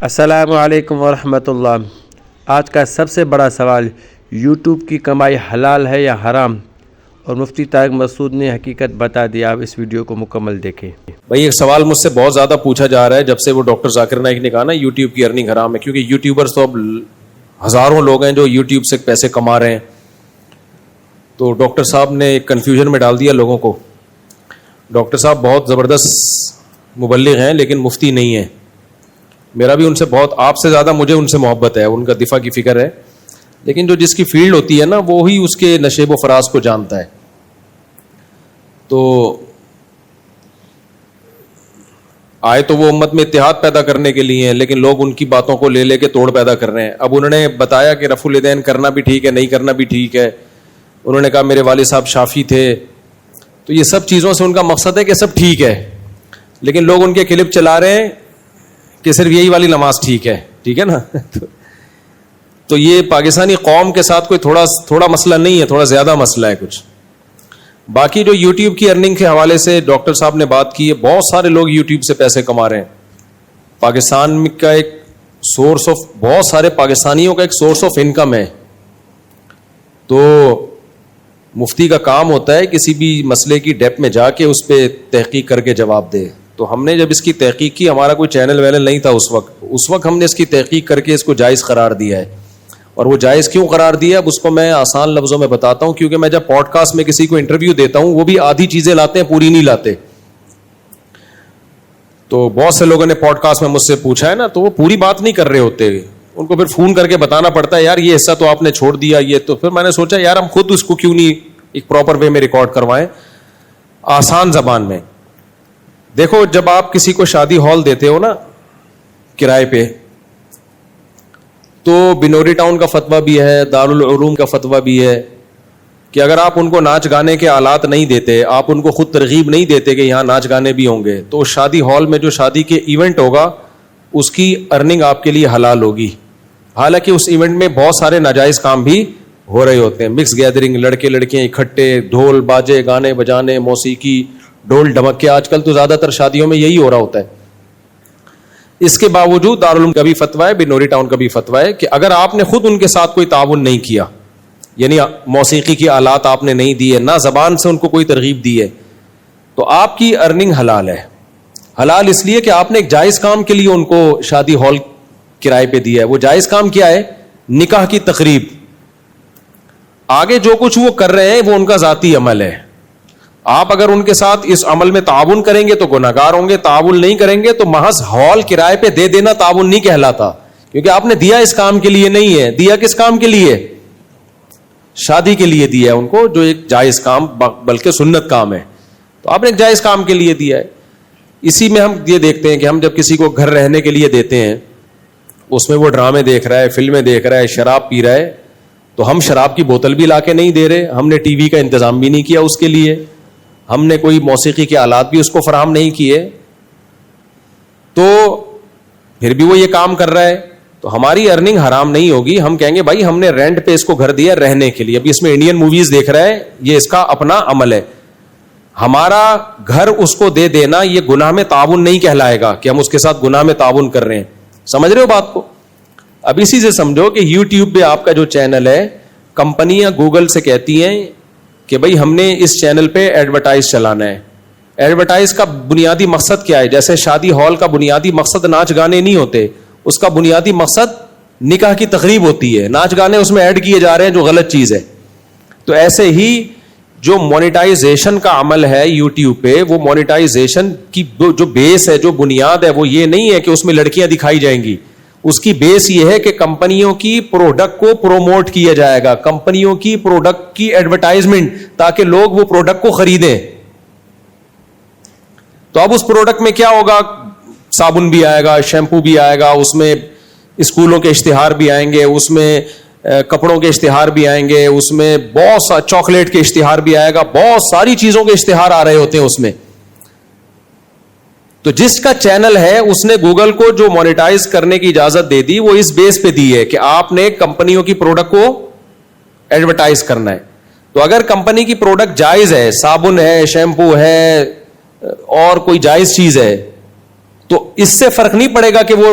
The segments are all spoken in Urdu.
السلام علیکم ورحمۃ اللہ۔ آج کا سب سے بڑا سوال، یوٹیوب کی کمائی حلال ہے یا حرام؟ اور مفتی طارق مسعود نے حقیقت بتا دی۔ آپ اس ویڈیو کو مکمل دیکھیں۔ بھائی ایک سوال مجھ سے بہت زیادہ پوچھا جا رہا ہے جب سے وہ ڈاکٹر ذاکر نائک نے کہا نا یوٹیوب کی ارننگ حرام ہے، کیونکہ یوٹیوبرز تو اب ہزاروں لوگ ہیں جو یوٹیوب سے پیسے کما رہے ہیں۔ تو ڈاکٹر صاحب نے ایک کنفیوژن میں ڈال دیا لوگوں کو۔ ڈاکٹر صاحب بہت زبردست مبلغ ہیں لیکن مفتی نہیں ہیں۔ میرا بھی ان سے بہت، آپ سے زیادہ مجھے ان سے محبت ہے، ان کا دفاع کی فکر ہے، لیکن جو جس کی فیلڈ ہوتی ہے نا وہی اس کے نشیب و فراز کو جانتا ہے۔ تو آئے تو وہ امت میں اتحاد پیدا کرنے کے لیے ہیں، لیکن لوگ ان کی باتوں کو لے کے توڑ پیدا کر رہے ہیں۔ اب انہوں نے بتایا کہ رفع الیدین کرنا بھی ٹھیک ہے، نہیں کرنا بھی ٹھیک ہے۔ انہوں نے کہا میرے والد صاحب شافی تھے، تو یہ سب چیزوں سے ان کا مقصد ہے کہ سب ٹھیک ہے، لیکن لوگ ان کے کلپ چلا رہے ہیں کہ صرف یہی والی نماز ٹھیک ہے نا۔ تو یہ پاکستانی قوم کے ساتھ کوئی تھوڑا مسئلہ نہیں ہے، تھوڑا زیادہ مسئلہ ہے کچھ۔ باقی جو یوٹیوب کی ارننگ کے حوالے سے ڈاکٹر صاحب نے بات کی ہے، بہت سارے لوگ یوٹیوب سے پیسے کما رہے ہیں۔ پاکستان کا ایک سورس آف، بہت سارے پاکستانیوں کا ایک سورس آف انکم ہے۔ تو مفتی کا کام ہوتا ہے کسی بھی مسئلے کی ڈیپ میں جا کے اس پہ تحقیق کر کے جواب دے۔ تو ہم نے جب اس کی تحقیق کی، ہمارا کوئی چینل وینل نہیں تھا اس وقت ہم نے اس کی تحقیق کر کے اس کو جائز قرار دیا ہے۔ اور وہ جائز کیوں قرار دیا اب اس کو میں آسان لفظوں میں بتاتا ہوں، کیونکہ میں جب پوڈ کاسٹ میں کسی کو انٹرویو دیتا ہوں وہ بھی آدھی چیزیں لاتے ہیں، پوری نہیں لاتے۔ تو بہت سے لوگوں نے پوڈ کاسٹ میں مجھ سے پوچھا ہے نا، تو وہ پوری بات نہیں کر رہے ہوتے، ان کو پھر فون کر کے بتانا پڑتا ہے یار یہ حصہ تو آپ نے چھوڑ دیا یہ۔ تو پھر میں نے سوچا یار ہم خود اس کو کیوں نہیں ایک پراپر وے میں ریکارڈ کروائیں آسان زبان میں۔ دیکھو جب آپ کسی کو شادی ہال دیتے ہو نا کرائے پہ، تو بنوری ٹاؤن کا فتویٰ بھی ہے، دارالعلوم کا فتویٰ بھی ہے کہ اگر آپ ان کو ناچ گانے کے آلات نہیں دیتے، آپ ان کو خود ترغیب نہیں دیتے کہ یہاں ناچ گانے بھی ہوں گے، تو اس شادی ہال میں جو شادی کے ایونٹ ہوگا اس کی ارننگ آپ کے لیے حلال ہوگی۔ حالانکہ اس ایونٹ میں بہت سارے ناجائز کام بھی ہو رہے ہوتے ہیں، مکس گیدرنگ، لڑکے لڑکیاں اکٹھے، ڈھول باجے، گانے بجانے، موسیقی، ڈھول ڈھمکے، آج کل تو زیادہ تر شادیوں میں یہی ہو رہا ہوتا ہے۔ اس کے باوجود دارالعلوم کا بھی فتویٰ ہے، بنوری ٹاؤن کا بھی فتویٰ ہے کہ اگر آپ نے خود ان کے ساتھ کوئی تعاون نہیں کیا، یعنی موسیقی کی آلات آپ نے نہیں دیے، نہ زبان سے ان کو کوئی ترغیب دی ہے، تو آپ کی ارننگ حلال ہے۔ حلال اس لیے کہ آپ نے ایک جائز کام کے لیے ان کو شادی ہال کرائے پہ دیا ہے۔ وہ جائز کام کیا ہے؟ نکاح کی تقریب۔ آگے جو کچھ وہ کر رہے ہیں وہ ان کا ذاتی عمل ہے۔ آپ اگر ان کے ساتھ اس عمل میں تعاون کریں گے تو گناہگار ہوں گے، تعاون نہیں کریں گے تو محض ہال کرائے پہ دے دینا تعاون نہیں کہلاتا، کیونکہ آپ نے دیا اس کام کے لیے نہیں ہے۔ دیا کس کام کے لیے؟ شادی کے لیے دیا ہے ان کو، جو ایک جائز کام بلکہ سنت کام ہے، تو آپ نے ایک جائز کام کے لیے دیا ہے۔ اسی میں ہم یہ دیکھتے ہیں کہ ہم جب کسی کو گھر رہنے کے لیے دیتے ہیں، اس میں وہ ڈرامے دیکھ رہا ہے، فلمیں دیکھ رہا ہے، شراب پی رہا ہے، تو ہم شراب کی بوتل بھی لا کے نہیں دے رہے، ہم نے ٹی وی کا انتظام بھی نہیں کیا اس کے لیے، ہم نے کوئی موسیقی کے آلات بھی اس کو فراہم نہیں کیے، تو پھر بھی وہ یہ کام کر رہا ہے، تو ہماری ارننگ حرام نہیں ہوگی۔ ہم کہیں گے بھائی ہم نے رینٹ پہ اس کو گھر دیا رہنے کے لیے، ابھی اس میں انڈین موویز دیکھ رہا ہے، یہ اس کا اپنا عمل ہے، ہمارا گھر اس کو دے دینا یہ گناہ میں تعاون نہیں کہلائے گا کہ ہم اس کے ساتھ گناہ میں تعاون کر رہے ہیں۔ سمجھ رہے ہو بات کو؟ اب اسی سے سمجھو کہ یوٹیوب پہ آپ کا جو چینل ہے، کمپنیاں گوگل سے کہتی ہیں کہ بھائی ہم نے اس چینل پہ ایڈورٹائز چلانا ہے۔ ایڈورٹائز کا بنیادی مقصد کیا ہے؟ جیسے شادی ہال کا بنیادی مقصد ناچ گانے نہیں ہوتے، اس کا بنیادی مقصد نکاح کی تقریب ہوتی ہے، ناچ گانے اس میں ایڈ کیے جا رہے ہیں جو غلط چیز ہے۔ تو ایسے ہی جو مونیٹائزیشن کا عمل ہے یوٹیوب پہ، وہ مونیٹائزیشن کی جو بیس ہے، جو بنیاد ہے، وہ یہ نہیں ہے کہ اس میں لڑکیاں دکھائی جائیں گی، اس کی بیس یہ ہے کہ کمپنیوں کی پروڈکٹ کو پروموٹ کیا جائے گا، کمپنیوں کی پروڈکٹ کی ایڈورٹائزمنٹ، تاکہ لوگ وہ پروڈکٹ کو خریدیں۔ تو اب اس پروڈکٹ میں کیا ہوگا؟ صابن بھی آئے گا، شیمپو بھی آئے گا، اس میں اسکولوں کے اشتہار بھی آئیں گے، اس میں کپڑوں کے اشتہار بھی آئیں گے، اس میں بہت سا چاکلیٹ کے اشتہار بھی آئے گا، بہت ساری چیزوں کے اشتہار آ رہے ہوتے ہیں اس میں۔ تو جس کا چینل ہے اس نے گوگل کو جو مونیٹائز کرنے کی اجازت دے دی، وہ اس بیس پہ دی ہے کہ آپ نے کمپنیوں کی پروڈکٹ کو ایڈورٹائز کرنا ہے۔ تو اگر کمپنی کی پروڈکٹ جائز ہے، صابن ہے، شیمپو ہے، اور کوئی جائز چیز ہے، تو اس سے فرق نہیں پڑے گا کہ وہ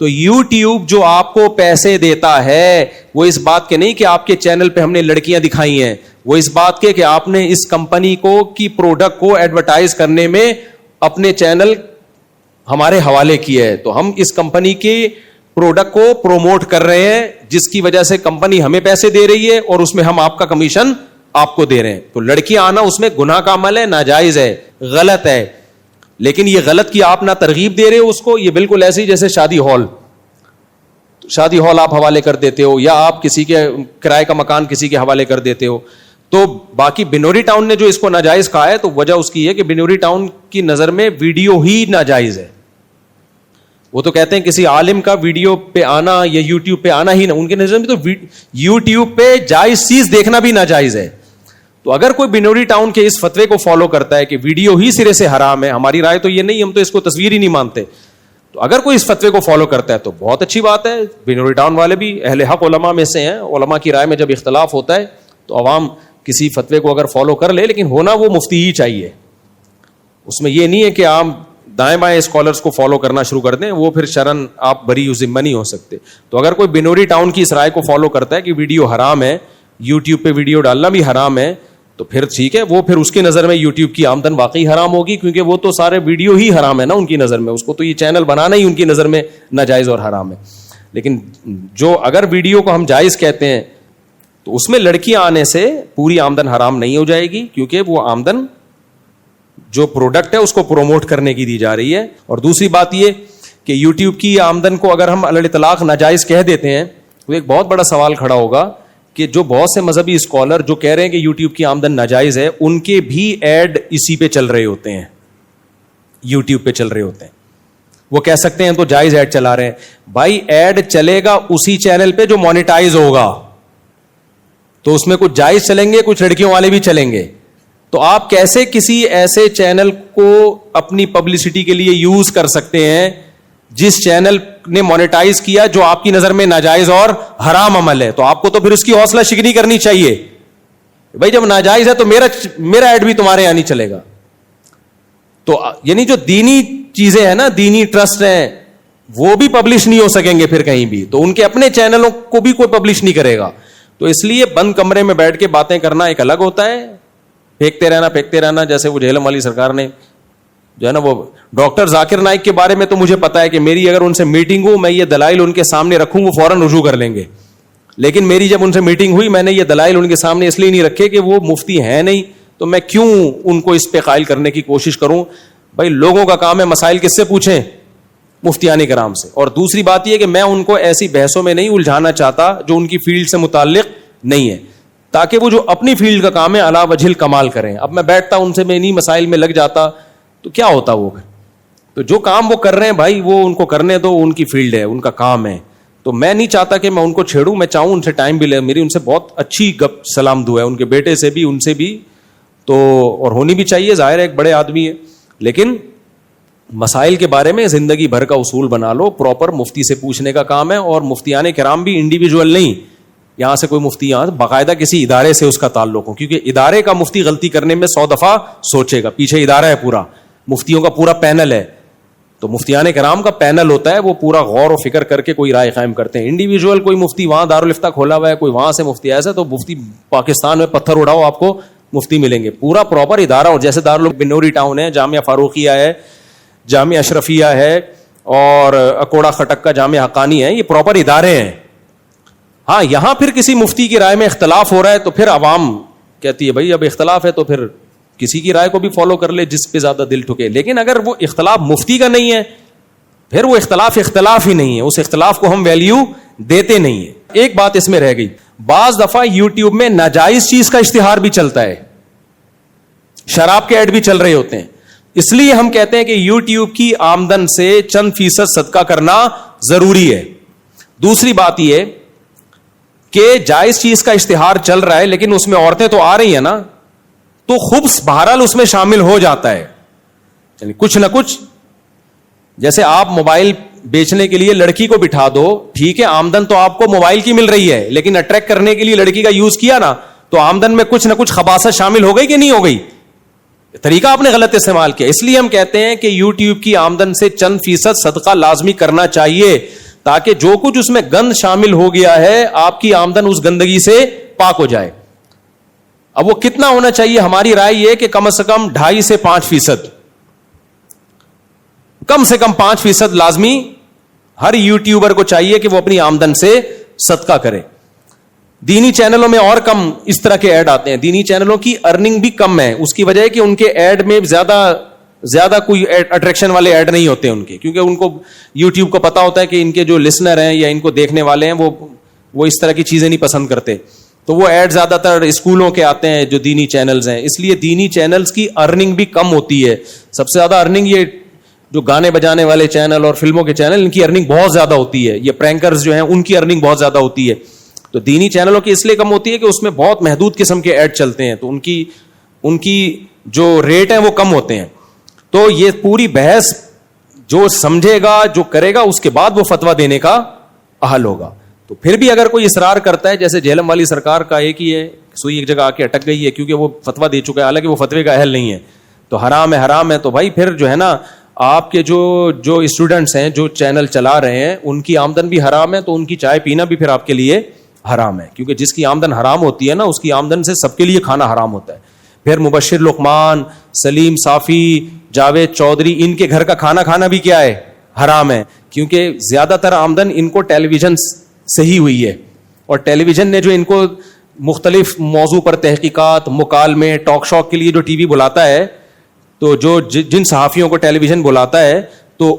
تو یوٹیوب جو آپ کو پیسے دیتا ہے وہ اس بات کے نہیں کہ آپ کے چینل پہ ہم نے لڑکیاں دکھائی ہیں, وہ اس بات کے کہ آپ نے اس کمپنی کو کی پروڈکٹ کو ایڈورٹائز کرنے میں اپنے چینل ہمارے حوالے کیا ہے, تو ہم اس کمپنی کے پروڈکٹ کو پروموٹ کر رہے ہیں جس کی وجہ سے کمپنی ہمیں پیسے دے رہی ہے اور اس میں ہم آپ کا کمیشن آپ کو دے رہے ہیں. تو لڑکیاں آنا اس میں گناہ کا عمل ہے, ناجائز ہے, غلط ہے. لیکن یہ غلط کی آپ نہ ترغیب دے رہے ہو اس کو, یہ بالکل ایسے ہی جیسے شادی ہال آپ حوالے کر دیتے ہو یا آپ کسی کے کرائے کا مکان کسی کے حوالے کر دیتے ہو. تو باقی بنوری ٹاؤن نے جو اس کو ناجائز کہا ہے تو وجہ اس کی ہے کہ بنوری ٹاؤن کی نظر میں ویڈیو ہی ناجائز ہے. وہ تو کہتے ہیں کسی عالم کا ویڈیو پہ آنا یا یوٹیوب پہ آنا ہی نہ, ان کی نظر میں تو یوٹیوب پہ جائز چیز دیکھنا بھی ناجائز ہے. تو اگر کوئی بنوری ٹاؤن کے اس فتوے کو فالو کرتا ہے کہ ویڈیو ہی سرے سے حرام ہے, ہماری رائے تو یہ نہیں, ہم تو اس کو تصویر ہی نہیں مانتے, تو اگر کوئی اس فتوے کو فالو کرتا ہے تو بہت اچھی بات ہے. بنوری ٹاؤن والے بھی اہل حق علماء میں سے ہیں, علماء کی رائے میں جب اختلاف ہوتا ہے تو عوام کسی فتوے کو اگر فالو کر لے, لیکن ہونا وہ مفتی ہی چاہیے. اس میں یہ نہیں ہے کہ آپ دائیں بائیں اسکالرس کو فالو کرنا شروع کر دیں, وہ پھر شرن آپ بری ذمہ نہیں ہو سکتے. تو اگر کوئی بنوری ٹاؤن کی اس رائے کو فالو کرتا ہے کہ ویڈیو حرام ہے, یوٹیوب پہ ویڈیو ڈالنا بھی حرام ہے, تو پھر ٹھیک ہے, وہ پھر اس کی نظر میں یوٹیوب کی آمدن واقعی حرام ہوگی, کیونکہ وہ تو سارے ویڈیو ہی حرام ہے نا ان کی نظر میں, اس کو تو یہ چینل بنانا ہی ان کی نظر میں ناجائز اور حرام ہے. لیکن جو اگر ویڈیو کو ہم جائز کہتے ہیں تو اس میں لڑکیاں آنے سے پوری آمدن حرام نہیں ہو جائے گی, کیونکہ وہ آمدن جو پروڈکٹ ہے اس کو پروموٹ کرنے کی دی جا رہی ہے. اور دوسری بات یہ کہ یوٹیوب کی آمدن کو اگر ہم علی الاطلاق ناجائز کہہ دیتے ہیں تو ایک بہت بڑا سوال کھڑا ہوگا کہ جو بہت سے مذہبی اسکالر جو کہہ رہے ہیں کہ یوٹیوب کی آمدن ناجائز ہے, ان کے بھی ایڈ اسی پہ چل رہے ہوتے ہیں, یوٹیوب پہ چل رہے ہوتے ہیں. وہ کہہ سکتے ہیں تو جائز ایڈ چلا رہے ہیں. بھائی ایڈ چلے گا اسی چینل پہ جو مونیٹائز ہوگا, تو اس میں کچھ جائز چلیں گے, کچھ لڑکیوں والے بھی چلیں گے. تو آپ کیسے کسی ایسے چینل کو اپنی پبلسٹی کے لیے یوز کر سکتے ہیں جس چینل نے مونیٹائز کیا جو آپ کی نظر میں ناجائز اور حرام عمل ہے؟ تو آپ کو تو پھر اس کی حوصلہ شکنی کرنی چاہیے. بھائی جب ناجائز ہے تو میرا ایڈ بھی تمہارے یہاں نہیں چلے گا. تو یعنی جو دینی چیزیں ہیں نا, دینی ٹرسٹ ہیں, وہ بھی پبلش نہیں ہو سکیں گے پھر کہیں بھی, تو ان کے اپنے چینلوں کو بھی کوئی پبلش نہیں کرے گا. تو اس لیے بند کمرے میں بیٹھ کے باتیں کرنا ایک الگ ہوتا ہے, پھینکتے رہنا جیسے وہ جہلم والی سرکار نے جو ہے نا, وہ ڈاکٹر ذاکر نائک کے بارے میں تو مجھے پتا ہے کہ میری اگر ان سے میٹنگ ہو, میں یہ دلائل ان کے سامنے رکھوں وہ فوراً رجوع کر لیں گے. لیکن میری جب ان سے میٹنگ ہوئی, میں نے یہ دلائل ان کے سامنے اس لیے نہیں رکھے کہ وہ مفتی ہیں نہیں, تو میں کیوں ان کو اس پہ قائل کرنے کی کوشش کروں. بھائی لوگوں کا کام ہے مسائل کس سے پوچھیں, مفتیان کرام سے. اور دوسری بات یہ کہ میں ان کو ایسی بحثوں میں نہیں الجھانا چاہتا جو ان کی فیلڈ سے متعلق نہیں ہے, تاکہ وہ جو اپنی فیلڈ کا کام ہے علا وجہ الکمال کریں. اب میں بیٹھتا ان سے, میں انہی مسائل میں لگ جاتا تو کیا ہوتا وہ. تو جو کام وہ کر رہے ہیں بھائی وہ ان کو کرنے دو, ان کی فیلڈ ہے, ان کا کام ہے. تو میں نہیں چاہتا کہ میں ان کو چھیڑوں, میں چاہوں ان سے ٹائم بھی لے. میری ان سے بہت اچھی گپ سلام دعا ہے, ان کے بیٹے سے بھی, ان سے بھی, تو اور ہونی بھی چاہیے, ظاہر ہے ایک بڑے آدمی ہے. لیکن مسائل کے بارے میں زندگی بھر کا اصول بنا لو, پراپر مفتی سے پوچھنے کا کام ہے. اور مفتیان کرام بھی انڈیویجول نہیں, یہاں سے کوئی مفتی یہاں باقاعدہ کسی ادارے سے اس کا تعلق ہو, کیونکہ ادارے کا مفتی غلطی کرنے میں 100 دفعہ سوچے گا. پیچھے ادارہ ہے پورا, مفتیوں کا پورا پینل ہے, تو مفتیان کرام کا پینل ہوتا ہے, وہ پورا غور و فکر کر کے کوئی رائے قائم کرتے ہیں. انڈیویجول کوئی مفتی وہاں دارالفتہ کھولا ہوا ہے, کوئی وہاں سے مفتی ایسا, تو مفتی پاکستان میں پتھر اڑاؤ آپ کو مفتی ملیں گے. پورا پراپر ادارہ ہو, جیسے دارالعلوم بنوری ٹاؤن ہے, جامعہ فاروقیہ ہے, جامعہ اشرفیہ ہے, اور اکوڑا خٹک کا جامعہ حقانی ہے, یہ پراپر ادارے ہیں. ہاں یہاں پھر کسی مفتی کی رائے میں اختلاف ہو رہا ہے تو پھر عوام کہتی ہے بھائی اب اختلاف ہے تو پھر کسی کی رائے کو بھی فالو کر لے جس پہ زیادہ دل ٹھکے. لیکن اگر وہ اختلاف مفتی کا نہیں ہے پھر وہ اختلاف ہی نہیں ہے, اس اختلاف کو ہم ویلیو دیتے نہیں ہیں. ایک بات اس میں رہ گئی, بعض دفعہ یوٹیوب میں ناجائز چیز کا اشتہار بھی چلتا ہے, شراب کے ایڈ بھی چل رہے ہوتے ہیں. اس لیے ہم کہتے ہیں کہ یوٹیوب کی آمدن سے چند فیصد صدقہ کرنا ضروری ہے. دوسری بات یہ کہ جائز چیز کا اشتہار چل رہا ہے لیکن اس میں عورتیں تو آ رہی ہیں نا, تو خبث بہرحال اس میں شامل ہو جاتا ہے. یعنی کچھ نہ کچھ, جیسے آپ موبائل بیچنے کے لیے لڑکی کو بٹھا دو, ٹھیک ہے آمدن تو آپ کو موبائل کی مل رہی ہے, لیکن اٹریکٹ کرنے کے لیے لڑکی کا یوز کیا نا, تو آمدن میں کچھ نہ کچھ خباثت شامل ہو گئی کہ نہیں ہو گئی, طریقہ آپ نے غلط استعمال کیا. اس لیے ہم کہتے ہیں کہ یوٹیوب کی آمدن سے چند فیصد صدقہ لازمی کرنا چاہیے. تاکہ جو کچھ اس میں گند شامل ہو گیا ہے آپ کی آمدن اس گندگی سے پاک ہو جائے. اب وہ کتنا ہونا چاہیے؟ ہماری رائے یہ کہ کم سے کم 2.5 سے 5%، کم سے کم 5% لازمی ہر یوٹیوبر کو چاہیے کہ وہ اپنی آمدن سے صدقہ کرے. دینی چینلوں میں اور کم اس طرح کے ایڈ آتے ہیں. دینی چینلوں کی ارننگ بھی کم ہے، اس کی وجہ ہے کہ ان کے ایڈ میں زیادہ کوئی اٹریکشن والے ایڈ نہیں ہوتے ان کے، کیونکہ ان کو یوٹیوب کو پتا ہوتا ہے کہ ان کے جو لسنر ہیں یا ان کو دیکھنے والے ہیں وہ اس طرح کی چیزیں نہیں پسند کرتے. تو وہ ایڈ زیادہ تر اسکولوں کے آتے ہیں جو دینی چینلز ہیں، اس لیے دینی چینلز کی ارننگ بھی کم ہوتی ہے. سب سے زیادہ ارننگ یہ جو گانے بجانے والے چینل اور فلموں کے چینل، ان کی ارننگ بہت زیادہ ہوتی ہے. یہ پرینکرز جو ہیں ان کی ارننگ بہت زیادہ ہوتی ہے. تو دینی چینلوں کی اس لیے کم ہوتی ہے کہ اس میں بہت محدود قسم کے ایڈ چلتے ہیں، تو ان کی جو ریٹ ہیں وہ کم ہوتے ہیں. تو یہ پوری بحث جو سمجھے گا، جو کرے گا، اس کے بعد وہ فتویٰ دینے کا اہل ہوگا. تو پھر بھی اگر کوئی اصرار کرتا ہے، جیسے جہلم والی سرکار کا ایک ہی ہے، سوئی ایک جگہ آ کے اٹک گئی ہے کیونکہ وہ فتویٰ دے چکا ہے، حالانکہ وہ فتوے کا اہل نہیں ہے، تو حرام ہے. تو بھائی پھر جو ہے نا، آپ کے جو اسٹوڈنٹس ہیں جو چینل چلا رہے ہیں ان کی آمدن بھی حرام ہے، تو ان کی چائے پینا بھی پھر آپ کے لیے حرام ہے، کیونکہ جس کی آمدن حرام ہوتی ہے نا، اس کی آمدن سے سب کے لیے کھانا حرام ہوتا ہے. پھر مبشر لقمان، سلیم صافی، جاوید چودھری، ان کے گھر کا کھانا بھی کیا ہے؟ حرام ہے، کیونکہ زیادہ تر آمدن ان کو ٹیلی ویژن سے ہی ہوئی ہے، اور ٹیلی ویژن نے جو ان کو مختلف موضوع پر تحقیقات، مکالمے، ٹاک شوق کے لیے جو ٹی وی بلاتا ہے، تو جن صحافیوں کو ٹیلی ویژن بلاتا ہے تو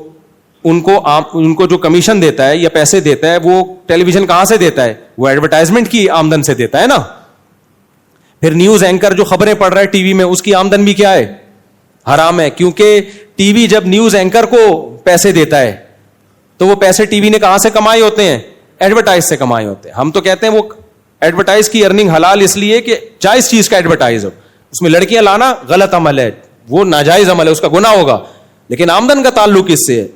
ان کو جو کمیشن دیتا ہے یا پیسے دیتا ہے، وہ ٹیلی ویژن کہاں سے دیتا ہے؟ وہ ایڈورٹائزمنٹ کی آمدن سے دیتا ہے نا. پھر نیوز اینکر جو خبریں پڑھ رہا ہے ٹی وی میں، اس کی آمدن بھی کیا ہے؟ حرام ہے، کیونکہ ٹی وی جب نیوز اینکر کو پیسے دیتا ہے تو وہ پیسے ٹی وی نے کہاں سے کمائے ہوتے ہیں؟ ایڈورٹائز سے کمائے ہوتے ہیں. ہم تو کہتے ہیں وہ ایڈورٹائز کی ارننگ حلال اس لیے کہ جائز چیز کا ایڈورٹائز ہو. اس میں لڑکیاں لانا غلط عمل ہے، وہ ناجائز عمل ہے، اس کا گناہ ہوگا، لیکن آمدن کا تعلق اس سے ہے،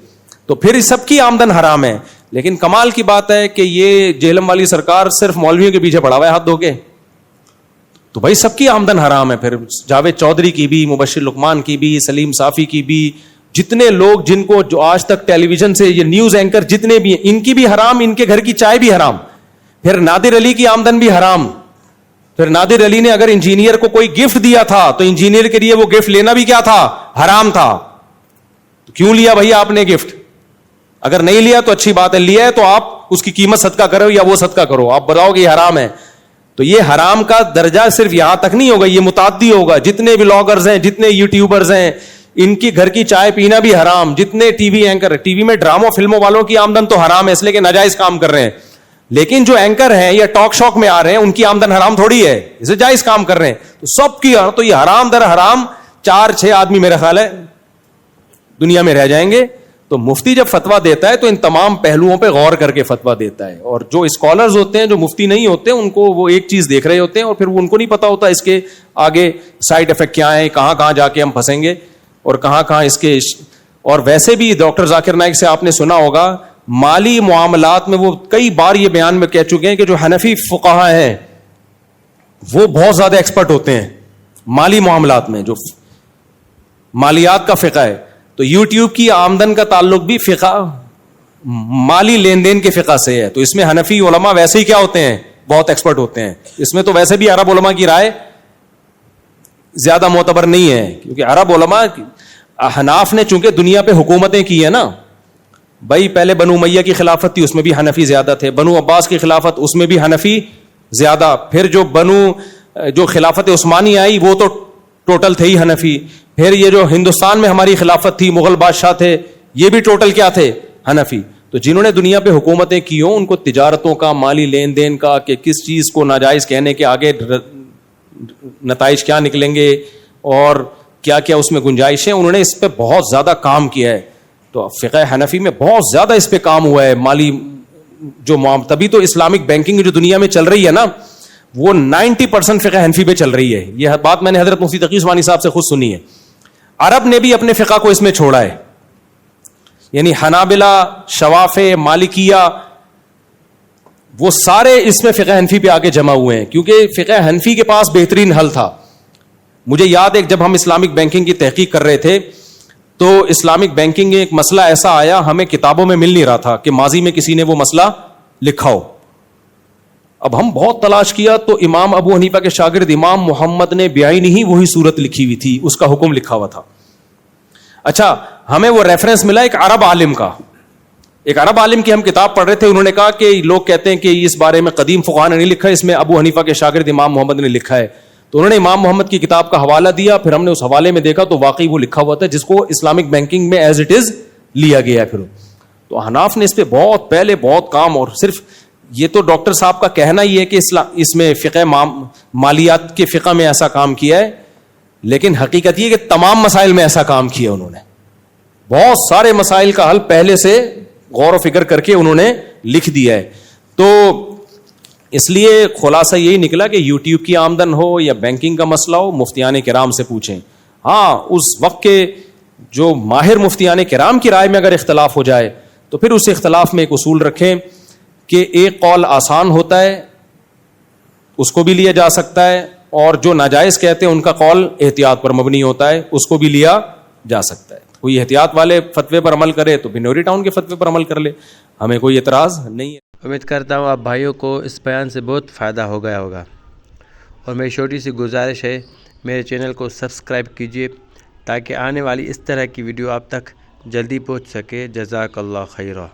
تو پھر سب کی آمدن حرام ہے. لیکن کمال کی بات ہے کہ یہ جہلم والی سرکار صرف مولویوں کے پیچھے پڑا ہوا ہے ہاتھ دھو کے، تو بھائی سب کی آمدن حرام ہے. پھر جاوید چودھری کی بھی، مبشر لقمان کی بھی، سلیم صافی کی بھی، جتنے لوگ جن کو جو آج تک ٹیلی ویژن سے یہ نیوز اینکر جتنے بھی ہیں، ان کی بھی حرام، ان کے گھر کی چائے بھی حرام. پھر نادر علی کی آمدن بھی حرام. پھر نادر علی نے اگر انجینئر کو کوئی گفٹ دیا تھا تو انجینئر کے لیے وہ گفٹ لینا بھی کیا تھا؟ حرام تھا. کیوں لیا بھائی آپ نے گفٹ؟ اگر نہیں لیا تو اچھی بات ہے، لیا ہے تو آپ اس کی قیمت صدقہ کرو یا وہ صدقہ کرو، آپ بتاؤ کہ یہ حرام ہے. تو یہ حرام کا درجہ صرف یہاں تک نہیں ہوگا، یہ متعدی ہوگا. جتنے ولاگرز ہیں، جتنے یوٹیوبرز ہیں، ان کی گھر کی چائے پینا بھی حرام. جتنے T V anchor, T V میں ڈراموں فلموں والوں کی آمدن تو حرام ہے اس لیے کہ ناجائز کام کر رہے ہیں، لیکن جو اینکر ہیں یا ٹاک شوق میں آ رہے ہیں ان کی آمدن حرام تھوڑی ہے، اسے جائز کام کر رہے ہیں. تو سب کی، تو یہ حرام در حرام 4-6 آدمی میرا خیال ہے دنیا میں رہ جائیں گے. تو مفتی جب فتویٰ دیتا ہے تو ان تمام پہلوؤں پہ غور کر کے فتویٰ دیتا ہے. اور جو اسکالرز ہوتے ہیں، جو مفتی نہیں ہوتے، ان کو وہ ایک چیز دیکھ رہے ہوتے ہیں اور پھر وہ ان کو نہیں پتا ہوتا اس کے آگے سائڈ افیکٹ کیا ہیں، کہاں کہاں جا کے ہم پھنسیں گے اور کہاں اس کے. اور ویسے بھی ڈاکٹر ذاکر نائک سے آپ نے سنا ہوگا، مالی معاملات میں وہ کئی بار یہ بیان میں کہہ چکے ہیں کہ جو حنفی فقہاء ہیں وہ بہت زیادہ ایکسپرٹ ہوتے ہیں مالی معاملات میں، جو مالیات کا فقہ ہے. تو یوٹیوب کی آمدن کا تعلق بھی فقہ، مالی لین دین کے فقہ سے ہے. تو اس میں حنفی علماء ویسے ہی کیا ہوتے ہیں؟ بہت ایکسپرٹ ہوتے ہیں. اس میں تو ویسے بھی عرب علماء کی رائے زیادہ معتبر نہیں ہے، کیونکہ عرب علماء، احناف نے چونکہ دنیا پہ حکومتیں کی ہیں نا بھائی، پہلے بنو امیہ کی خلافت تھی، اس میں بھی حنفی زیادہ تھے. بنو عباس کی خلافت، اس میں بھی حنفی زیادہ. پھر جو خلافت عثمانی آئی وہ تو ٹوٹل تھے ہی حنفی. پھر یہ جو ہندوستان میں ہماری خلافت تھی، مغل بادشاہ تھے، یہ بھی ٹوٹل کیا تھے؟ حنفی. تو جنہوں نے دنیا پہ حکومتیں کی ہوں ان کو تجارتوں کا، مالی لین دین کا، کہ کس چیز کو ناجائز کہنے کے آگے نتائج کیا نکلیں گے اور کیا کیا اس میں گنجائش ہے، انہوں نے اس پہ بہت زیادہ کام کیا ہے. تو فقہ حنفی میں بہت زیادہ اس پہ کام ہوا ہے، مالی جو تبھی تو اسلامک بینکنگ جو دنیا میں چل رہی ہے نا، وہ 90% فقہ حنفی پہ چل رہی ہے. یہ بات میں نے حضرت مفتی تقی عثمانی صاحب سے خود سنی ہے. عرب نے بھی اپنے فقہ کو اس میں چھوڑا ہے، یعنی حنابلہ، شوافع، مالکیہ، وہ سارے اس میں فقہ حنفی پہ آگے جمع ہوئے ہیں، کیونکہ فقہ حنفی کے پاس بہترین حل تھا. مجھے یاد ہے جب ہم اسلامک بینکنگ کی تحقیق کر رہے تھے تو اسلامک بینکنگ میں ایک مسئلہ ایسا آیا, ہمیں کتابوں میں مل نہیں رہا تھا کہ ماضی میں کسی نے وہ مسئلہ لکھا ہو. اب ہم بہت تلاش کیا تو امام ابو حنیفہ کے شاگرد امام محمد نے بعینہ ہی وہی صورت لکھی ہوئی تھی, اس کا حکم لکھا ہوا تھا. اچھا, ہمیں وہ ریفرنس ملا ایک عرب عالم کا, ایک عرب عالم کی ہم کتاب پڑھ رہے تھے, انہوں نے کہا کہ لوگ کہتے ہیں کہ اس بارے میں قدیم فقہاء نے نہیں لکھا ہے, اس میں ابو حنیفہ کے شاگرد امام محمد نے لکھا ہے. تو انہوں نے امام محمد کی کتاب کا حوالہ دیا, پھر ہم نے اس حوالے میں دیکھا تو واقعی وہ لکھا ہوا تھا جس کو اسلامک بینکنگ میں ایز اٹ از لیا گیا. پھر تو حناف نے اس پہ بہت پہلے بہت کام, اور صرف یہ تو ڈاکٹر صاحب کا کہنا ہی ہے کہ اس میں فقہ مالیات کے فقہ میں ایسا کام کیا ہے, لیکن حقیقت یہ کہ تمام مسائل میں ایسا کام کیا انہوں نے. بہت سارے مسائل کا حل پہلے سے غور و فکر کر کے انہوں نے لکھ دیا ہے. تو اس لیے خلاصہ یہی نکلا کہ یوٹیوب کی آمدن ہو یا بینکنگ کا مسئلہ ہو, مفتیان کرام سے پوچھیں. ہاں, اس وقت کے جو ماہر مفتیان کرام کی رائے میں اگر اختلاف ہو جائے تو پھر اس اختلاف میں ایک اصول رکھیں کہ ایک قول آسان ہوتا ہے, اس کو بھی لیا جا سکتا ہے, اور جو ناجائز کہتے ہیں ان کا قول احتیاط پر مبنی ہوتا ہے, اس کو بھی لیا جا سکتا ہے. کوئی احتیاط والے فتوے پر عمل کرے تو بنوری ٹاؤن کے فتوے پر عمل کر لے, ہمیں کوئی اعتراض نہیں ہے. امید کرتا ہوں آپ بھائیوں کو اس بیان سے بہت فائدہ ہو گیا ہوگا, اور میری چھوٹی سی گزارش ہے میرے چینل کو سبسکرائب کیجیے تاکہ آنے والی اس طرح کی ویڈیو آپ تک جلدی پہنچ سکے. جزاک اللہ خیرہ.